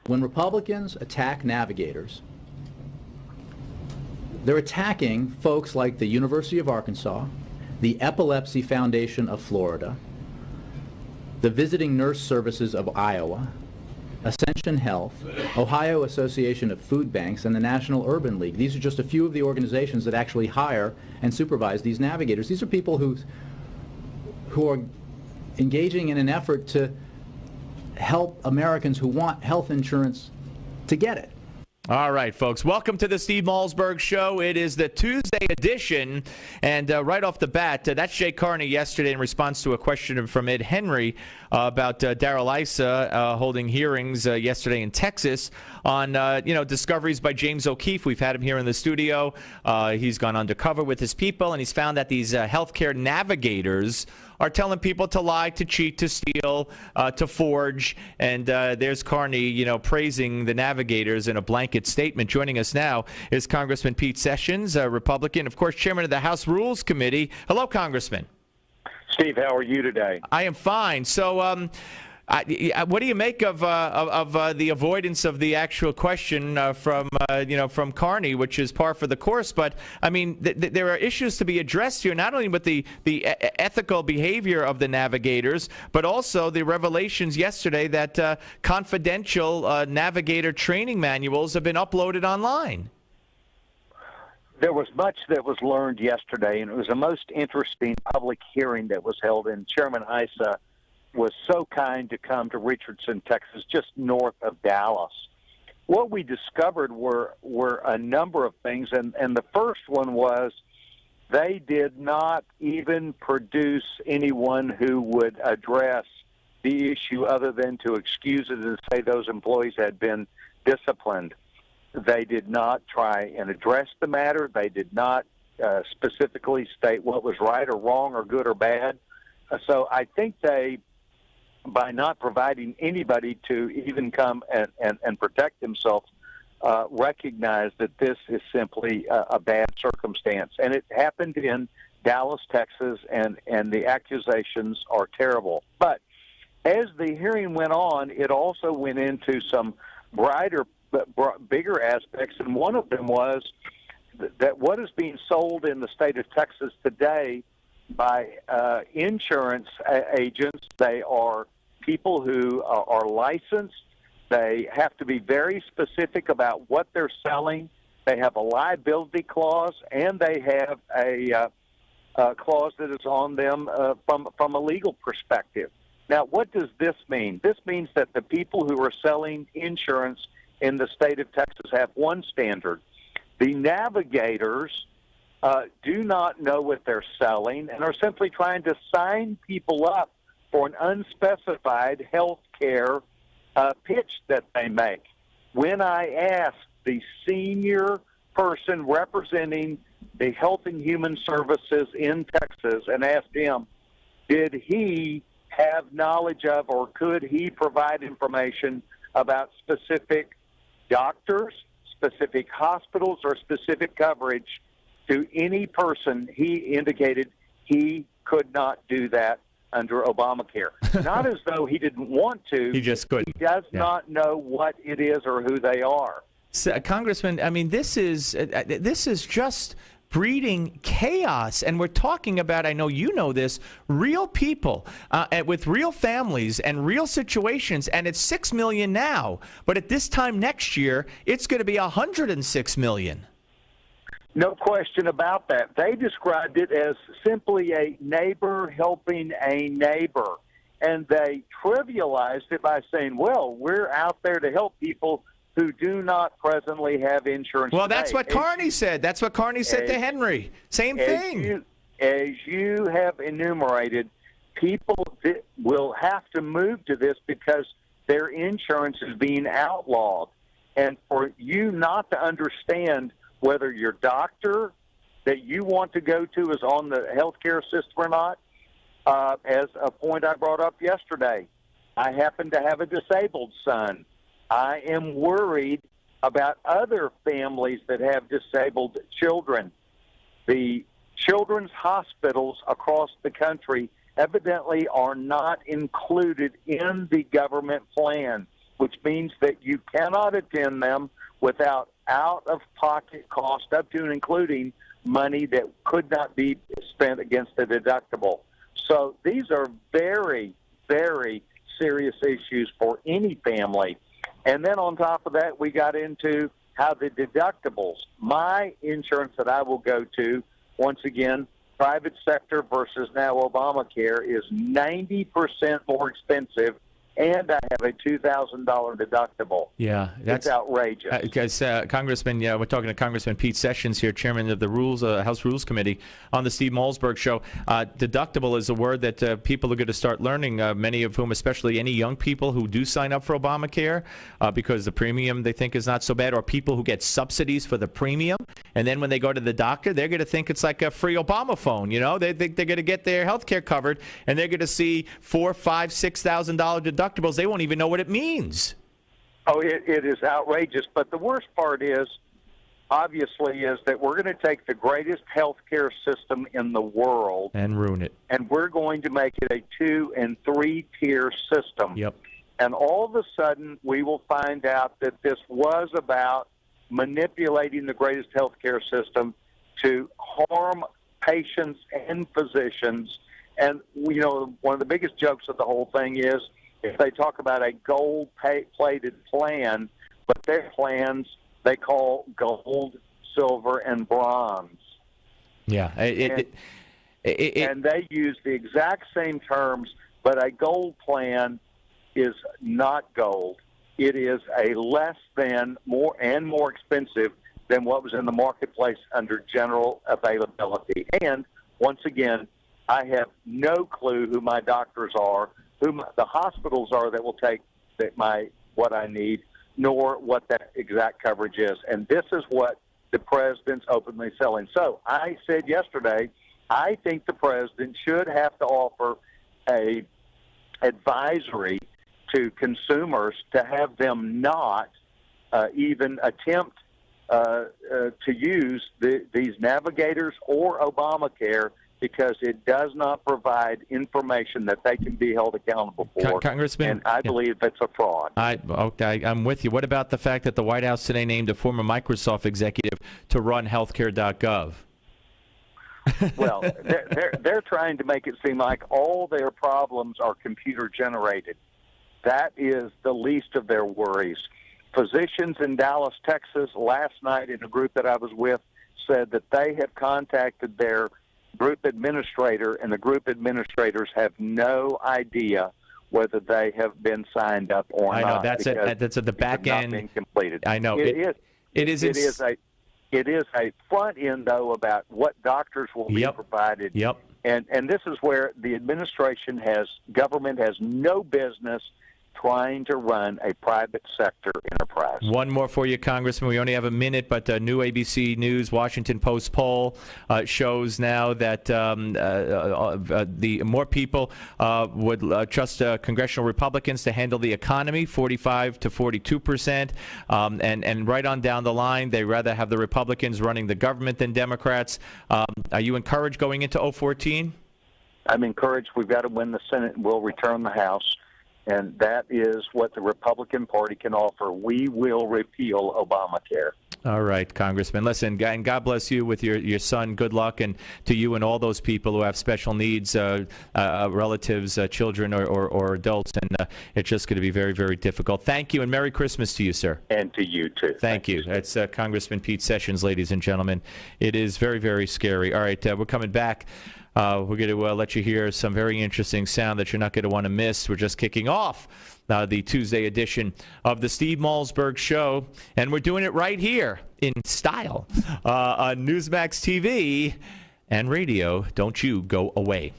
When Republicans attack Navigators, they're attacking folks like the University of Arkansas, the Epilepsy Foundation of Florida, the Visiting Nurse Services of Iowa, Ascension Health, Ohio Association of Food Banks, and the National Urban League. These are just a few of the organizations that actually hire and supervise these navigators. These are people who are engaging in an effort to help Americans who want health insurance to get it. All right, folks. Welcome to the Steve Malzberg Show. It is the Tuesday edition, and right off the bat, that's Jay Carney yesterday in response to a question from Ed Henry about Daryl Issa holding hearings yesterday in Texas on, discoveries by James O'Keefe. We've had him here in the studio. He's gone undercover with his people, and he's found that these healthcare navigators are telling people to lie, to cheat, to steal, to forge. And there's Carney, praising the navigators in a blanket statement. Joining us now is Congressman Pete Sessions, a Republican, of course, chairman of the House Rules Committee. Hello, Congressman. Steve, how are you today? I am fine. So what do you make of the avoidance of the actual question from Carney, which is par for the course? But I mean, there are issues to be addressed here, not only with the ethical behavior of the navigators, but also the revelations yesterday that confidential navigator training manuals have been uploaded online. There was much that was learned yesterday, and it was the most interesting public hearing that was held, and Chairman Issa was so kind to come to Richardson, Texas, just north of Dallas. What we discovered were a number of things, and the first one was they did not even produce anyone who would address the issue other than to excuse it and say those employees had been disciplined. They did not try and address the matter. They did not specifically state what was right or wrong or good or bad. So I think they, by not providing anybody to even come and protect themselves, recognize that this is simply a bad circumstance. And it happened in Dallas, Texas, and the accusations are terrible. But as the hearing went on, it also went into some bigger aspects, and one of them was that what is being sold in the state of Texas today by insurance agents, they are people who are licensed. They have to be very specific about what they're selling. They have a liability clause, and they have a clause that is on them from a legal perspective. Now, what does this mean? This means that the people who are selling insurance in the state of Texas have one standard. The navigators do not know what they're selling and are simply trying to sign people up for an unspecified health care pitch that they make. When I asked the senior person representing the Health and Human Services in Texas and asked him, did he have knowledge of or could he provide information about specific doctors, specific hospitals, or specific coverage to any person, he indicated he could not do that under Obamacare. Not as though he didn't want to. He just couldn't. He does not know what it is or who they are. So, Congressman, I mean, this is just breeding chaos. And we're talking about, I know you know this, real people with real families and real situations. And it's 6 million now. But at this time next year, it's going to be 106 million. No question about that. They described it as simply a neighbor helping a neighbor. And they trivialized it by saying, well, we're out there to help people who do not presently have insurance. Well, today. that's what Carney said. That's what Carney said to Henry. Same thing. As you have enumerated, people will have to move to this because their insurance is being outlawed. And for you not to understand whether your doctor that you want to go to is on the healthcare system or not, as a point I brought up yesterday, I happen to have a disabled son. I am worried about other families that have disabled children. The children's hospitals across the country evidently are not included in the government plan. which means that you cannot attend them without out-of-pocket cost, up to and including money that could not be spent against the deductible. So these are very, very serious issues for any family. And then on top of that, we got into how the deductibles, my insurance that I will go to, once again, private sector versus now Obamacare, is 90% more expensive, and I have a $2,000 deductible. Yeah, it's outrageous. Because Congressman, we're talking to Congressman Pete Sessions here, chairman of the House Rules Committee, on the Steve Malzberg Show. Deductible is a word that people are going to start learning. Many of whom, especially any young people who do sign up for Obamacare, because the premium they think is not so bad, or people who get subsidies for the premium, and then when they go to the doctor, they're going to think it's like a free Obama phone. They think they're going to get their health care covered, and they're going to see $4,000, $5,000, $6,000 deductibles. They won't even know what it means. Oh, it is outrageous. But the worst part is, obviously, is that we're going to take the greatest health care system in the world and ruin it. And we're going to make it a 2- and 3-tier system. Yep. And all of a sudden, we will find out that this was about manipulating the greatest health care system to harm patients and physicians. And, one of the biggest jokes of the whole thing is, if they talk about a gold-plated plan, but their plans they call gold, silver, and bronze. Yeah. And they use the exact same terms, but a gold plan is not gold. It is a less than, more expensive than what was in the marketplace under general availability. And, once again, I have no clue who my doctors are, who the hospitals are that will take what I need, nor what that exact coverage is. And this is what the president's openly selling. So I said yesterday, I think the president should have to offer a advisory to consumers to have them not even attempt to use these Navigators or Obamacare, because it does not provide information that they can be held accountable for. Congressman, and I believe it's a fraud. I'm with you. What about the fact that the White House today named a former Microsoft executive to run healthcare.gov? Well, they're trying to make it seem like all their problems are computer generated. That is the least of their worries. Physicians in Dallas, Texas, last night in a group that I was with, said that they have contacted their group administrator, and the group administrators have no idea whether they have been signed up or not. I know that's at the back end. Not been completed. I know It is a front end though about what doctors will be provided. Yep. And this is where the government has no business trying to run a private sector enterprise. One more for you, Congressman. We only have a minute, but a new ABC News Washington Post poll shows now that the more people would trust congressional Republicans to handle the economy, 45 to 42%, and right on down the line, they rather have the Republicans running the government than Democrats. Are you encouraged going into 2014? I'm encouraged. We've got to win the Senate, and we'll return the House. And that is what the Republican Party can offer. We will repeal Obamacare. All right, Congressman. Listen, and God bless you with your son. Good luck, and to you and all those people who have special needs, relatives, children, or adults. And it's just going to be very, very difficult. Thank you, and Merry Christmas to you, sir. And to you, too. Thank you. That's Congressman Pete Sessions, ladies and gentlemen. It is very, very scary. All right, we're coming back. We're going to let you hear some very interesting sound that you're not going to want to miss. We're just kicking off the Tuesday edition of the Steve Malzberg Show, and we're doing it right here in style on Newsmax TV and radio. Don't you go away.